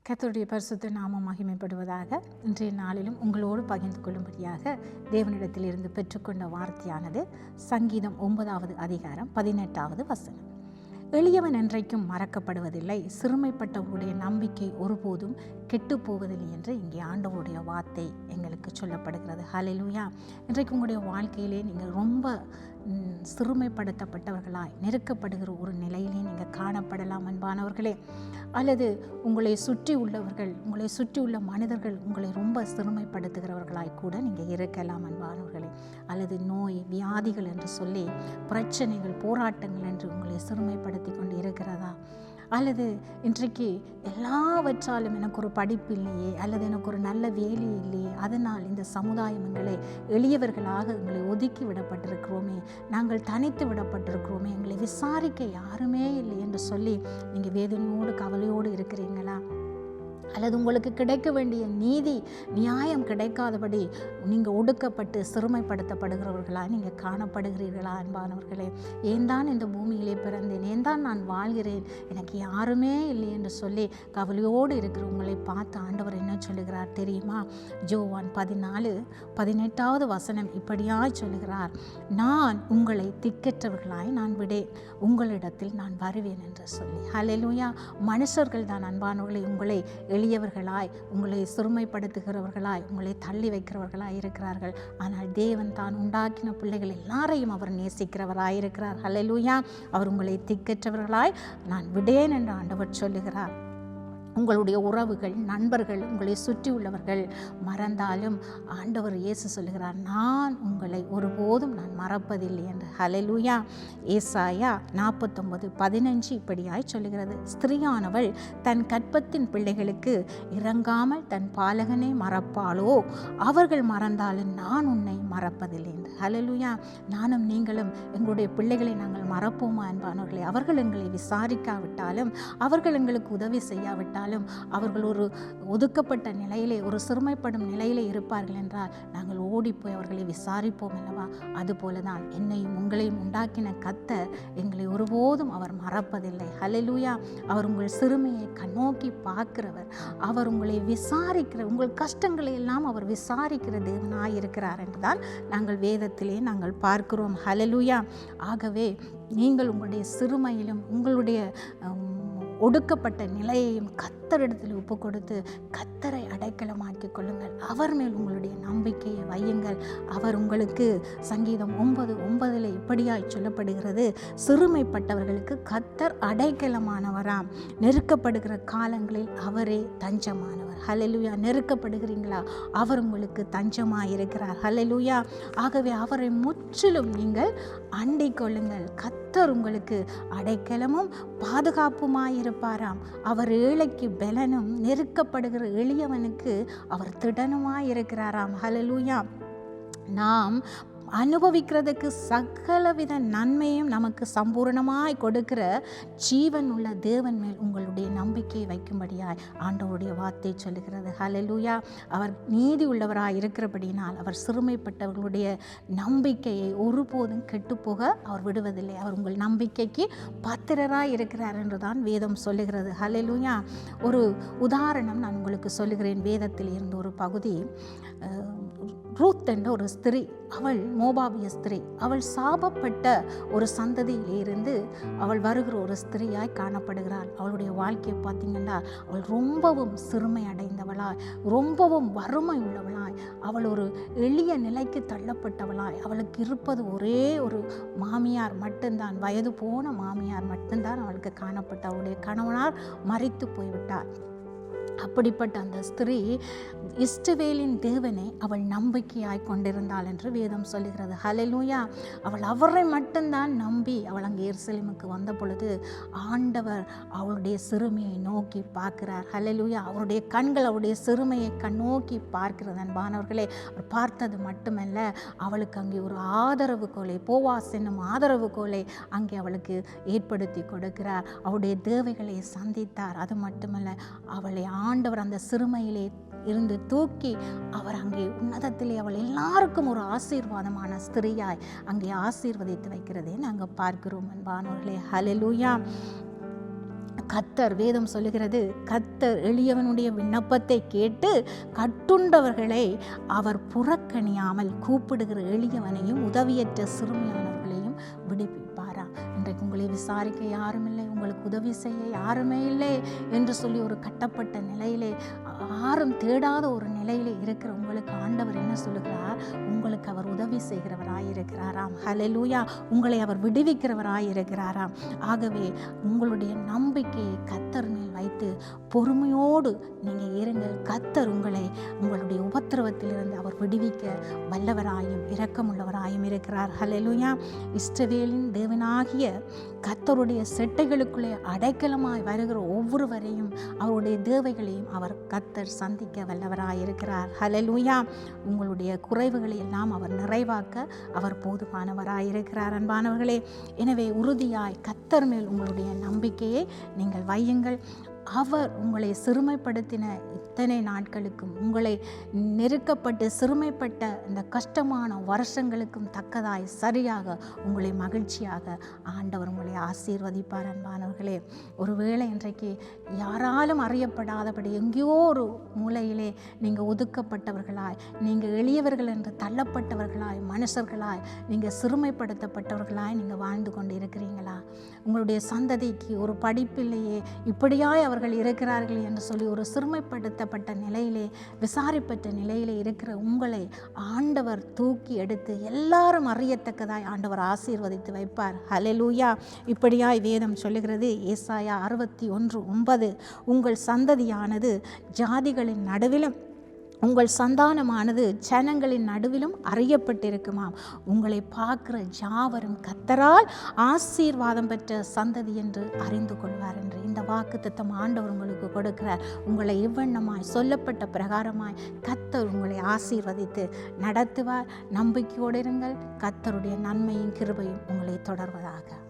கர்த்தருடைய பரிசுத்த நாமம் மகிமைப்படுவதாக. இன்றைய நாளிலும் உங்களோடு பகிர்ந்து கொள்ளும்படியாக தேவனிடத்திலிருந்து பெற்றுக்கொண்ட வார்த்தையானது சங்கீதம் 9வது அதிகாரம் 18வது வசனம். எளியவன் என்றைக்கும் மறக்கப்படுவதில்லை, சிறுமைப்பட்டவருடைய நம்பிக்கை ஒருபோதும் கெட்டு போவதில்லை என்று இங்கே ஆண்டவருடைய வார்த்தை எங்களுக்கு சொல்லப்படுகிறது. ஹல்லேலூயா. இன்றைக்கு உங்களுடைய வாழ்க்கையிலே நீங்கள் ரொம்ப சிறுமைப்படுத்தப்பட்டவர்களாய் நெருக்கப்படுகிற ஒரு நிலையிலே நீங்கள் காணப்படலாம் அன்பானவர்களே. அல்லது உங்களை சுற்றி உள்ளவர்கள், உங்களை சுற்றி உள்ள மனிதர்கள் உங்களை ரொம்ப சிறுமைப்படுத்துகிறவர்களாய் கூட நீங்கள் இருக்கலாம் அன்பானவர்களே. அல்லது நோய், வியாதிகள் என்று சொல்லி பிரச்சனைகள், போராட்டங்கள் என்று உங்களை சிறுமைப்படுத்தி கொண்டு இருக்கிறதா? அல்லது இன்றைக்கு எல்லாவற்றாலும் எனக்கு ஒரு படிப்பு இல்லையே, அல்லது எனக்கு ஒரு நல்ல வேலை இல்லையே, அதனால் இந்த சமுதாயம் எங்களை எளியவர்களாக எங்களை ஒதுக்கி விடப்பட்டிருக்கிறோமே, நாங்கள் தனித்து விடப்பட்டிருக்கிறோமே, எங்களை விசாரிக்க யாருமே இல்லை என்று சொல்லி நீங்கள் வேதனையோடு கவலையோடு இருக்கிறீங்களா? அல்லது உங்களுக்கு கிடைக்க வேண்டிய நீதி நியாயம் கிடைக்காதபடி நீங்கள் ஒடுக்கப்பட்டு சிறுமைப்படுத்தப்படுகிறவர்களா நீங்கள் காணப்படுகிறீர்களா அன்பானவர்களே? ஏன் தான் இந்த பூமியிலே பிறந்தேன், ஏன் தான் நான் வாழ்கிறேன், எனக்கு யாருமே இல்லை என்று சொல்லி கவலையோடு இருக்கிற உங்களை பார்த்து ஆண்டவர் என்ன சொல்லுகிறார் தெரியுமா? யோவான் 14:18வது வசனம் இப்படியாய் சொல்லுகிறார், நான் உங்களை திக்கற்றவர்களாய் நான் விடேன், உங்களிடத்தில் நான் வருவேன் என்று சொல்லி. ஹல்லேலூயா. மனுஷர்கள் தான் அன்பானவர்களை உங்களை எளியவர்களாய், உங்களை சிறுமைப்படுத்துகிறவர்களாய், உங்களை தள்ளி வைக்கிறவர்களாய் இருக்கிறார்கள். ஆனால் தேவன் தான் உண்டாக்கின பிள்ளைகள் எல்லாரையும் அவர் நேசிக்கிறவராய் இருக்கிறார். ஹல்லேலூயா. அவர் உங்களை திக்கற்றவர்களாய் நான் விடேன் என்று ஆண்டவர் சொல்லுகிறார். உங்களுடைய உறவுகள், நண்பர்கள், உங்களை சுற்றி உள்ளவர்கள் மறந்தாலும் ஆண்டவர் இயேசு சொல்லுகிறார், நான் உங்களை ஒருபோதும் நான் மறப்பதில்லை என்று. ஹல்லேலூயா. ஏசாயா 49:15 இப்படியாய் சொல்லுகிறது, ஸ்திரீயானவள் தன் கற்பத்தின் பிள்ளைகளுக்கு இறங்காமல் தன் பாலகனை மறப்பாளோ? அவர்கள் மறந்தாலும் நான் உன்னை மறப்பதில்லை என்று. ஹல்லேலூயா. நானும் நீங்களும் எங்களுடைய பிள்ளைகளை நாங்கள் மறப்போமா அன்பானவர்களே? அவர்கள் எங்களை விசாரிக்காவிட்டாலும், அவர்கள் எங்களுக்கு உதவி செய்யாவிட்டாலும், அவர்கள் ஒரு ஒதுக்கப்பட்ட நிலையிலே, ஒரு சிறுமைப்படும் நிலையிலே இருப்பார்கள் என்றால் நாங்கள் ஓடிப்போய் அவர்களை விசாரிப்போம் அல்லவா? அதுபோல தான் என்னையும் உங்களையும் உண்டாக்கின கர்த்தர் எங்களை ஒருபோதும் அவர் மறப்பதில்லை. ஹல்லேலூயா. அவர் உங்கள் சிறுமையை கண்ணோக்கி பார்க்கிறவர், அவர் உங்களை விசாரிக்கிற, உங்கள் கஷ்டங்களை எல்லாம் அவர் விசாரிக்கிற தேவனாய் இருக்கிறார் என்றுதான் நாங்கள் வேதத்திலே நாங்கள் பார்க்கிறோம். ஹல்லேலூயா. ஆகவே நீங்கள் உங்களுடைய சிறுமையிலும் உங்களுடைய ஒடுக்கப்பட்ட நிலையையும் கர்த்தரிடத்தில் ஒப்பு கொடுத்து கர்த்தரை அடைக்கலமாக்கிக் கொள்ளுங்கள். அவர் மேல் உங்களுடைய நம்பிக்கையை வையுங்கள். அவர் உங்களுக்கு சங்கீதம் 9:9 இப்படியாய் சொல்லப்படுகிறது, சிறுமைப்பட்டவர்களுக்கு கர்த்தர் அடைக்கலமானவராம், நெருக்கப்படுகிற காலங்களில் அவரே தஞ்சமானவர். ஹல்லேலூயா. நெருக்கப்படுகிறீங்களா? அவர் உங்களுக்கு தஞ்சமாக இருக்கிறார். ஹல்லேலூயா. ஆகவே அவரை முற்றிலும் நீங்கள் அண்டிக் கொள்ளுங்கள். கர்த்தர் உங்களுக்கு அடைக்கலமும் பாதுகாப்புமாயிருப்பாராம். அவர் ஏழைக்கு பலனும், நெருக்கப்படுகிற எளியவனுக்கு அவர் திடனுமாயிருக்கிறாராம். ஹல்லேலூயா. நாம் அனுபவிக்கிறதுக்கு சகலவித நன்மையும் நமக்கு சம்பூர்ணமாய் கொடுக்கிற ஜீவன் உள்ள தேவன் மேல் உங்களுடைய நம்பிக்கையை வைக்கும்படியாய் ஆண்டவருடைய வார்த்தை சொல்லுகிறது. ஹல்லேலூயா. அவர் நீதி உள்ளவராய் இருக்கிறபடினால் அவர் சிறுமைப்பட்டவர்களுடைய நம்பிக்கையை ஒருபோதும் கெட்டுப்போக அவர் விடுவதில்லை. அவர் உங்கள் நம்பிக்கைக்கு பாத்திரராய் இருக்கிறார் என்றுதான் வேதம் சொல்லுகிறது. ஹல்லேலூயா. ஒரு உதாரணம் நான் உங்களுக்கு சொல்லுகிறேன். வேதத்தில் இருந்த ஒரு பகுதி, ரூத் என்ற ஒரு ஸ்திரீ, அவள் மோபாபிய ஸ்திரீ. அவள் சாபப்பட்ட ஒரு சந்ததியிலிருந்து அவள் வருகிற ஒரு ஸ்திரீயாய் காணப்படுகிறாள். அவளுடைய வாழ்க்கையை பார்த்தீங்கன்னா அவள் ரொம்பவும் சிறுமை அடைந்தவளாய், ரொம்பவும் வறுமை உள்ளவளாய், அவள் ஒரு எளிய நிலைக்கு தள்ளப்பட்டவளாய், அவளுக்கு இருப்பது ஒரே ஒரு மாமியார் மட்டும்தான், வயது போன மாமியார் மட்டும்தான் அவளுக்கு காணப்பட்ட. அவளுடைய கணவனார் மரித்து போய்விட்டார். அப்படிப்பட்ட அந்த ஸ்திரீ இஸ்ரவேலின் தேவனை அவள் நம்பிக்கையாய் கொண்டிருந்தாள் என்று வேதம் சொல்லுகிறது. ஹல்லேலூயா. அவள் அவரை மட்டும்தான் நம்பி அவள் அங்கே எருசலேமுக்கு வந்த பொழுது ஆண்டவர் அவளுடைய சிறுமையை நோக்கி பார்க்கிறார். ஹல்லேலூயா. அவருடைய கண்கள் அவருடைய சிறுமையை கண்ணோக்கி பார்க்கிறது அன்பானவர்களே. அவர் பார்த்தது மட்டுமல்ல, அவளுக்கு அங்கே ஒரு ஆதரவு கோலை, போவாஸ் என்னும் ஆதரவு கோலை அங்கே அவளுக்கு ஏற்படுத்தி கொடுக்கிறார். அவளுடைய தேவைகளை சந்தித்தார். அது மட்டுமல்ல, அவளை ஆண்டவர் அந்த சிறுமையிலே இருந்து தூக்கி அவர் அங்கே உன்னதத்திலே அவள் எல்லாருக்கும் ஒரு ஆசீர்வாதமான ஸ்திரீயாய் அங்கே ஆசீர்வதித்து வைக்கிறதே நாங்கள் பார்க்கிறோம் அன்பானவர்களே. ஹல்லேலூயா. கர்த்தர், வேதம் சொல்லுகிறது, கர்த்தர் எளியவனுடைய விண்ணப்பத்தை கேட்டு கட்டுண்டவர்களை அவர் புறக்கணியாமல் கூப்பிடுகிற எளியவனையும் உதவியற்ற சிறுமியானவர்களையும் விடுவிப்பாரா. இன்றைக்கு உங்களை விசாரிக்க யாரும் இல்லை, உங்களுக்கு உதவி செய்ய யாருமே இல்லை என்று சொல்லி ஒரு கட்டப்பட்ட நிலையிலே, யாரும் தேடாத ஒரு நிலையிலே இருக்கிற உங்களுக்கு ஆண்டவர் என்ன சொல்லுகிறார்? உங்களுக்கு அவர் உதவி செய்கிறவராயிருக்கிறாராம். ஹல்லேலூயா. உங்களை அவர் விடுவிக்கிறவராயிருக்கிறாராம். ஆகவே உங்களுடைய நம்பிக்கையை கர்த்தர் மேல் வைத்து பொறுமையோடு நீங்கள் இருங்கள். கர்த்தர் உங்களை உங்களுடைய உபத்திரவத்திலிருந்து அவர் விடுவிக்க வல்லவராயும் இரக்கமுள்ளவராயும் இருக்கிறார். ஹல்லேலூயா. இஸ்ரவேலின் தேவனாகிய கர்த்தருடைய செட்டைகளுக்குள்ளே அடைக்கலமாய் வருகிற ஒவ்வொருவரையும் அவருடைய தேவைகளையும் அவர் கர்த்தர் சந்திக்க வல்லவராயிருக்கிறார். ஹல்லேலூயா. உங்களுடைய குறைவுகளை எல்லாம் அவர் நிறைவாக்க அவர் போதுமானவராயிருக்கிறார். அன்பானவர்களே, எனவே உறுதியாய் கர்த்தர் மேல் உங்களுடைய நம்பிக்கையை நீங்கள் வையுங்கள். அவர் உங்களை சிறுமைப்படுத்தின இத்தனை நாட்களுக்கும், உங்களை நெருக்கப்பட்டு சிறுமைப்பட்ட இந்த கஷ்டமான வருஷங்களுக்கும் தக்கதாய் சரியாக உங்களை மகிழ்ச்சியாக ஆண்டவர் உங்களை ஆசீர்வதிப்பார். அன்பானவர்களே, ஒருவேளை இன்றைக்கு யாராலும் அறியப்படாதபடி எங்கேயோ ஒரு மூலையிலே நீங்கள் ஒதுக்கப்பட்டவர்களாய், நீங்கள் எளியவர்கள் என்று தள்ளப்பட்டவர்களாய், மனுஷர்களாய், நீங்கள் சிறுமைப்படுத்தப்பட்டவர்களாய் நீங்கள் வாழ்ந்து கொண்டு இருக்கிறீங்களா? உங்களுடைய சந்ததிக்கு ஒரு படிப்பில்லையே, இப்படியாய் அவர்கள் இருக்கிறார்கள் என்று சொல்லி ஒரு சிறுமைப்படுத்தப்பட்ட நிலையிலே, விசாரிப்பட்ட நிலையிலே இருக்கிற உங்களை ஆண்டவர் தூக்கி எடுத்து எல்லாரும் அறியத்தக்கதாய் ஆண்டவர் ஆசீர்வதித்து வைப்பார். ஹல்லேலூயா. இப்படியாய் வேதம் சொல்லுகிறது. ஏசாயா 61:9, உங்கள் சந்ததியானது ஜாதிகளின் நடுவிலும் உங்கள் சந்தானமானது ஜனங்களின் நடுவிலும் அறியப்பட்டிருக்குமாம். உங்களை பார்க்கிற யாவரும் கர்த்தரால் ஆசீர்வாதம் பெற்ற சந்ததி என்று அறிந்து கொள்வார் என்று இந்த வாக்குத்தத்தம் ஆண்டவர் உங்களுக்கு கொடுக்கிறார். உங்களை இவ்வண்ணமாய் சொல்லப்பட்ட பிரகாரமாய் கர்த்தர் உங்களை ஆசீர்வதித்து நடத்துவார். நம்பிக்கையோடு இருங்கள். கர்த்தருடைய நன்மையும் கிருபையும் உங்களை தொடர்வதாக.